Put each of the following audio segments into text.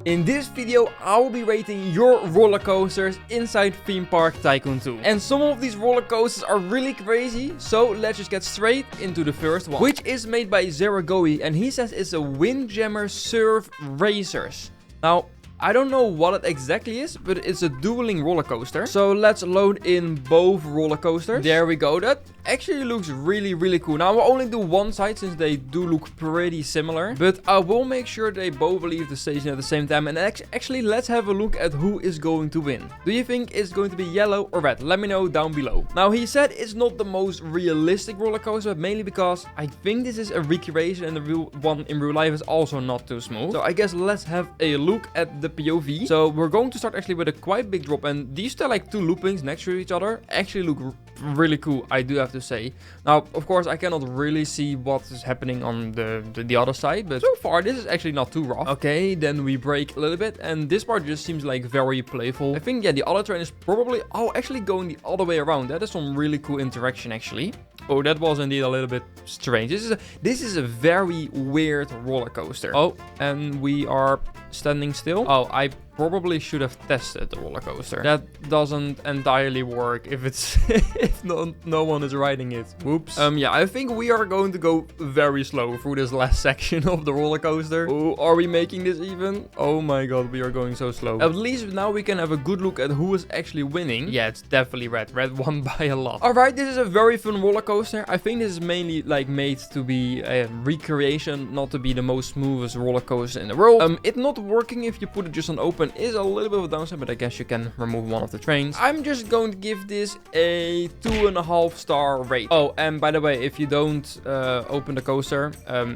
In this video, I will be rating your roller coasters inside theme park Tycoon 2. And some of these roller coasters are really crazy, so let's just get straight into the first one, which is made by Gooodbyeee, and he says it's a Windjammer Surf Racers. Now, I don't know what it exactly is, but it's a dueling roller coaster. So let's load in both roller coasters. There we go. That actually looks really cool. Now, I will only do one side since they do look pretty similar. But I will make sure they both leave the station at the same time. And actually, let's have a look at who is going to win. Do you think it's going to be yellow or red? Let me know down below. Now, he said it's not the most realistic roller coaster, but mainly because I think this is a recreation and the real one in real life is also not too smooth. So I guess let's have a look at the POV. So we're going to start actually with a quite big drop, and these are like two loopings next to each other. Actually look really cool, I do have to say. Now, of course, I cannot really see what is happening on the other side, but so far this is actually not too rough. Okay, then we brake a little bit, and this part just seems like very playful. I think, yeah, the other train is probably actually going the other way around. That is some really cool interaction actually. Oh, that was indeed a little bit strange. This is a very weird roller coaster. Oh, and we are standing still. Oh, I probably should have tested the roller coaster. That doesn't entirely work if it's if no one is riding it. Whoops. Yeah, I think we are going to go very slow through this last section of the roller coaster. Oh, are we making this even? Oh my god, we are going so slow. At least now we can have a good look at who is actually winning. Yeah, it's definitely red. Red won by a lot. Alright, this is a very fun roller coaster. I think this is mainly like made to be a recreation, not to be the most smoothest roller coaster in the world. It not working if you put it just on open is a little bit of a downside, but I guess you can remove one of the trains. I'm just going to give this a 2.5 star rate. Oh, and by the way, if you don't open the coaster,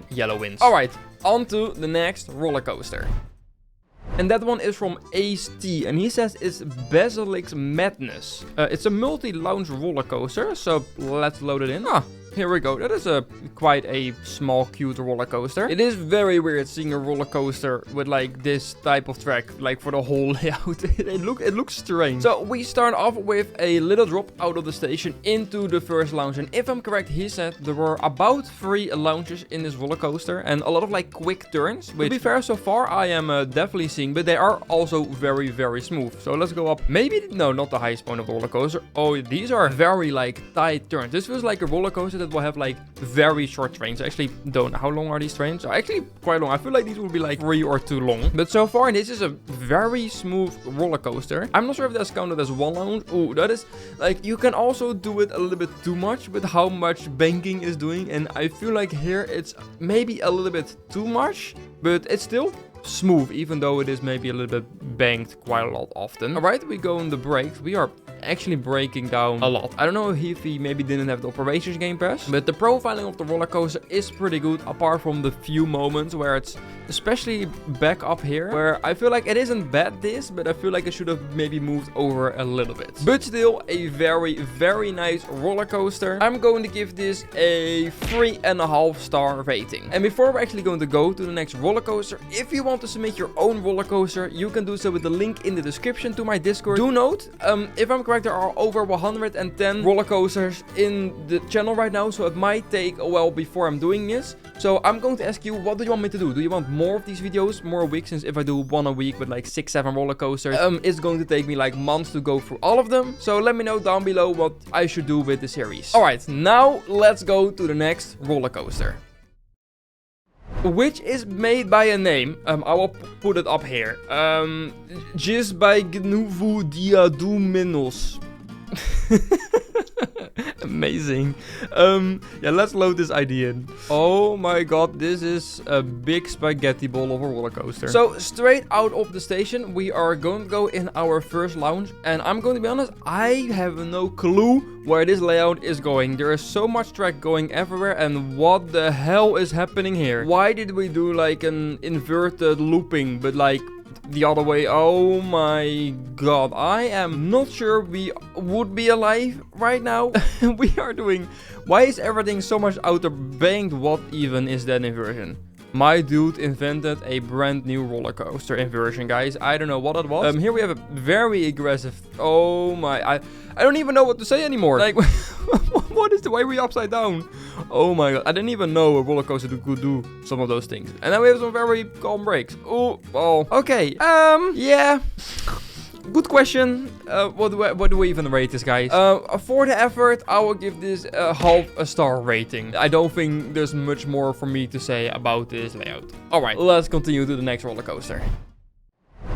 yellow wins. Alright, on to the next roller coaster. And that one is from Ace T, and he says it's Basilix Madness. It's a multi-lounge roller coaster, so let's load it in. Here we go. That is quite a small, cute roller coaster. It is very weird seeing a roller coaster with like this type of track, like for the whole layout. it looks strange. So we start off with a little drop out of the station into the first lounge. And if I'm correct, he said there were about 3 lounges in this roller coaster and a lot of like quick turns. Which, to be fair, so far I am definitely seeing, but they are also very smooth. So let's go up. Maybe, no, not the highest point of the roller coaster. Oh, these are very like tight turns. This feels like a roller coaster that will have like very short trains. I actually don't know how long are these trains. Actually quite long. I feel like these will be like 3 or 2 long. But so far this is a very smooth roller coaster. I'm not sure if that's counted as one lounge. Oh, that is like, you can also do it a little bit too much with how much banking is doing, and I feel like here it's maybe a little bit too much, but it's still smooth, even though it is maybe a little bit banked quite a lot often. Alright, we go on the brakes. We are actually braking down a lot. I don't know if he maybe didn't have the operations game pass, but the profiling of the roller coaster is pretty good, apart from the few moments where it's especially back up here, where I feel like it isn't bad this, but I feel like it should have maybe moved over a little bit. But still a very nice roller coaster. I'm going to give this a 3.5 star rating. And before we're actually going to go to the next roller coaster, if you want to submit your own roller coaster, you can do so with the link in the description to my Discord. Do note, if I'm correct, there are over 110 roller coasters in the channel right now, so it might take a while before I'm doing this. So I'm going to ask you, what do you want me to do? Do you want more of these videos, more a week? Since if I do one a week with like 6-7 roller coasters, it's going to take me like months to go through all of them. So let me know down below what I should do with the series. Alright, now let's go to the next roller coaster, which is made by a name. I will put it up here. Gooodbyeee. Amazing. Yeah, let's load this ID in. Oh my god, this is a big spaghetti ball of a roller coaster. So straight out of the station, we are going to go in our first lounge, and I'm going to be honest, I have no clue where this layout is going. There is so much track going everywhere, and what the hell is happening here? Why did we do like an inverted looping, but like the other way? Oh my god, I am not sure we would be alive right now. We are doing, why is everything so much outer banked? What even is that inversion? My dude invented a brand new roller coaster inversion, guys. I don't know what it was. Here we have a very aggressive, oh my, I don't even know what to say anymore. Like, What is the way we upside down? Oh my god. I didn't even know a roller coaster could do some of those things. And then we have some very calm brakes. Oh, well. Okay. Yeah. Good question. What do we even rate this, guys? For the effort, I will give this a half a star rating. I don't think there's much more for me to say about this layout. Alright, let's continue to the next roller coaster.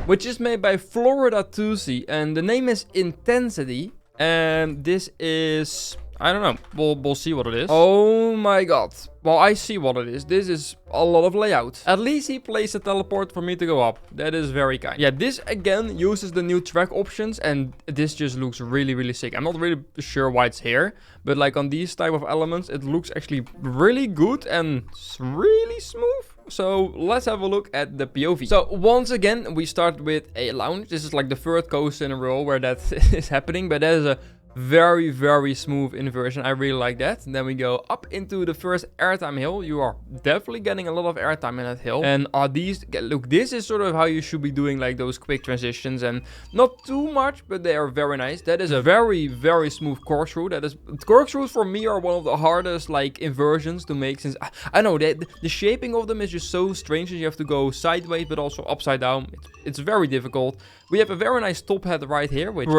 Which is made by Florida Tuesday, and the name is Intensity. And this is... I don't know. We'll see what it is. Oh my god. Well, I see what it is. This is a lot of layout. At least he placed a teleport for me to go up. That is very kind. Yeah, this again uses the new track options, and this just looks really, really sick. I'm not really sure why it's here, but like on these type of elements, it looks actually really good and really smooth. So let's have a look at the POV. So once again, we start with a lounge. This is like the third coaster in a row where that is happening, but that is a very, very smooth inversion. I really like that. And then we go up into the first airtime hill. You are definitely getting a lot of airtime in that hill. And look, this is sort of how you should be doing like those quick transitions, and not too much, but they are very nice. That is a very, very smooth corkscrew. Corkscrews for me are one of the hardest like inversions to make, since I know that the shaping of them is just so strange, and you have to go sideways but also upside down. It's very difficult. We have a very nice top hat right here, which is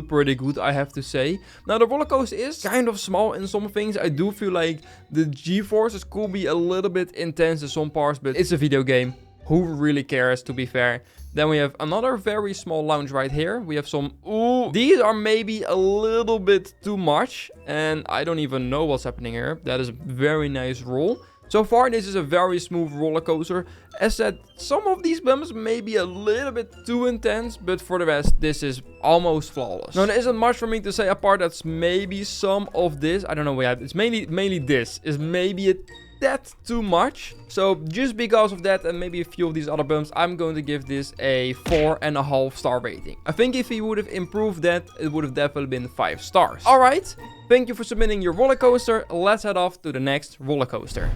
pretty good, I have to say. Now, the roller coaster is kind of small in some things. I do feel like the G-forces could be a little bit intense in some parts, but it's a video game. Who really cares, to be fair? Then we have another very small lounge right here. We have some... Ooh, these are maybe a little bit too much, and I don't even know what's happening here. That is a very nice roll. So far, this is a very smooth roller coaster. As said, some of these bumps may be a little bit too intense, but for the rest, this is almost flawless. Now, there isn't much for me to say apart. That's maybe some of this. I don't know. Yeah, it's mainly this is maybe a tad too much. So just because of that and maybe a few of these other bumps, I'm going to give this a 4.5 star rating. I think if he would have improved that, it would have definitely been 5 stars. All right. Thank you for submitting your roller coaster. Let's head off to the next roller coaster,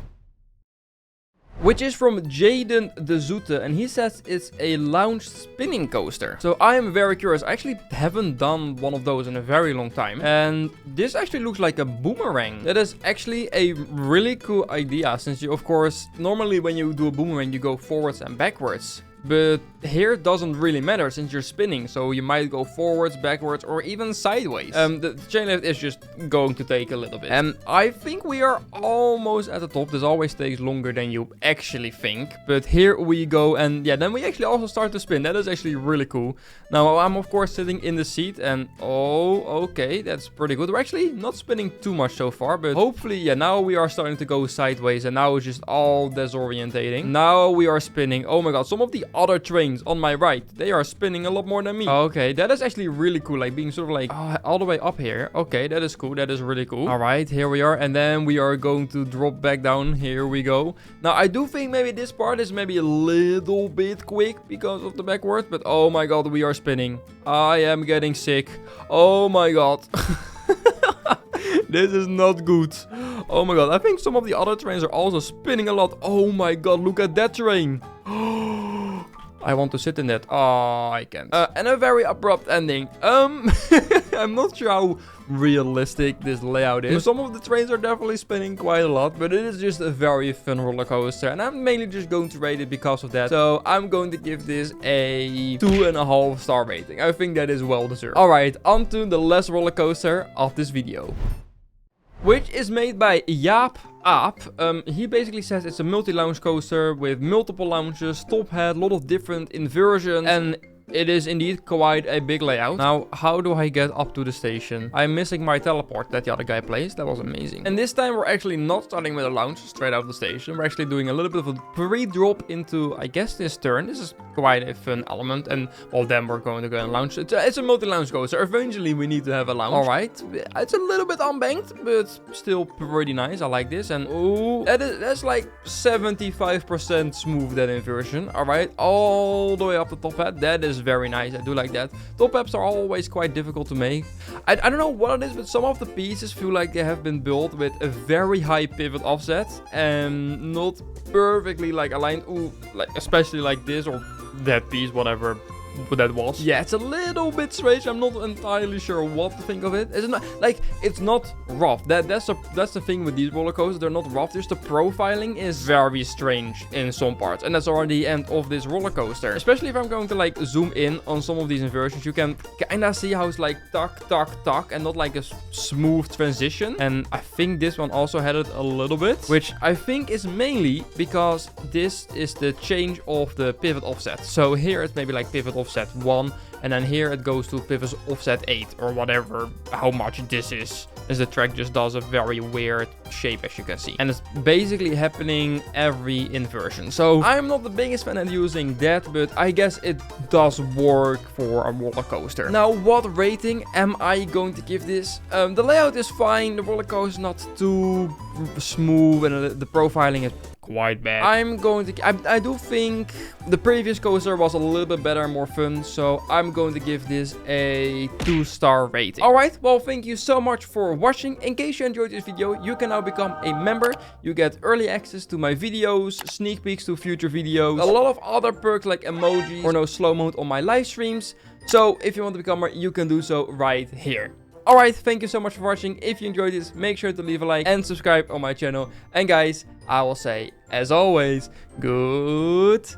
which is from Jaden de Zoete, and he says it's a lounge spinning coaster. So I am very curious. I actually haven't done one of those in a very long time, and this actually looks like a boomerang. That is actually a really cool idea, since you, of course, normally when you do a boomerang, you go forwards and backwards. But here it doesn't really matter since you're spinning, so you might go forwards, backwards, or even sideways. The chainlift is just going to take a little bit. And I think we are almost at the top. This always takes longer than you actually think. But here we go, and yeah, then we actually also start to spin. That is actually really cool. Now, I'm of course sitting in the seat, and oh, okay, that's pretty good. We're actually not spinning too much so far, but hopefully, yeah, now we are starting to go sideways, and now it's just all disorientating. Now we are spinning. Oh my god, some of the other trains on my right, they are spinning a lot more than me. Okay, that is actually really cool, like being sort of like all the way up here. Okay, that is cool. That is really cool. All right, here we are, and then we are going to drop back down. Here we go. Now, I do think maybe this part is maybe a little bit quick because of the backwards, but oh my god, we are spinning. I am getting sick. Oh my god. This is not good. Oh my god, I think some of the other trains are also spinning a lot. Oh my god, look at that train. I want to sit in that. Oh, I can't. And a very abrupt ending. I'm not sure how realistic this layout is. Some of the trains are definitely spinning quite a lot, but it is just a very fun roller coaster, and I'm mainly just going to rate it because of that. So I'm going to give this a 2.5 star rating. I think that is well deserved. All right, on to the last roller coaster of this video, which is made by Jaap Aap. He basically says it's a multi-lounge coaster with multiple lounges, top hat, a lot of different inversions, and it is indeed quite a big layout. Now, how do I get up to the station? I'm missing my teleport that the other guy placed. That was amazing. And this time we're actually not starting with a lounge straight out of the station. We're actually doing a little bit of a pre-drop into, I guess, this turn. This is quite a fun element. And, well, then we're going to go and lounge. It's a multi-lounge coaster. Eventually, we need to have a lounge. All right. It's a little bit unbanked, but still pretty nice. I like this. And, ooh, that's like 75% smooth, that inversion. All right. All the way up the top hat. That is very nice. I do like that. Top apps are always quite difficult to make. I don't know what it is, but some of the pieces feel like they have been built with a very high pivot offset and not perfectly like aligned. Ooh, like especially like this or that piece, whatever what that was. Yeah, it's a little bit strange. I'm not entirely sure what to think of it. It's not like it's not rough. That's the thing with these roller coasters. They're not rough. Just the profiling is very strange in some parts, and that's already the end of this roller coaster. Especially if I'm going to like zoom in on some of these inversions, you can kind of see how it's like tuck, tuck, tuck, and not like a smooth transition. And I think this one also had it a little bit, which I think is mainly because this is the change of the pivot offset. So here it's maybe like pivot offset 1, and then here it goes to pivot offset 8 or whatever, how much this is, as the track just does a very weird shape, as you can see. And it's basically happening every inversion. So I'm not the biggest fan of using that, but I guess it does work for a roller coaster. Now, what rating am I going to give this? The layout is fine, the roller coaster is not too smooth, and the profiling is quite bad. I'm going to... I do think the previous coaster was a little bit better and more fun, so I'm going to give this a 2-star rating. Alright, well, thank you so much for watching. In case you enjoyed this video, you can now become a member. You get early access to my videos, sneak peeks to future videos, a lot of other perks like emojis or no slow mode on my live streams. So if you want to become a member, you can do so right here. Alright, thank you so much for watching. If you enjoyed this, make sure to leave a like and subscribe on my channel. And guys, I will say, as always, goodbye.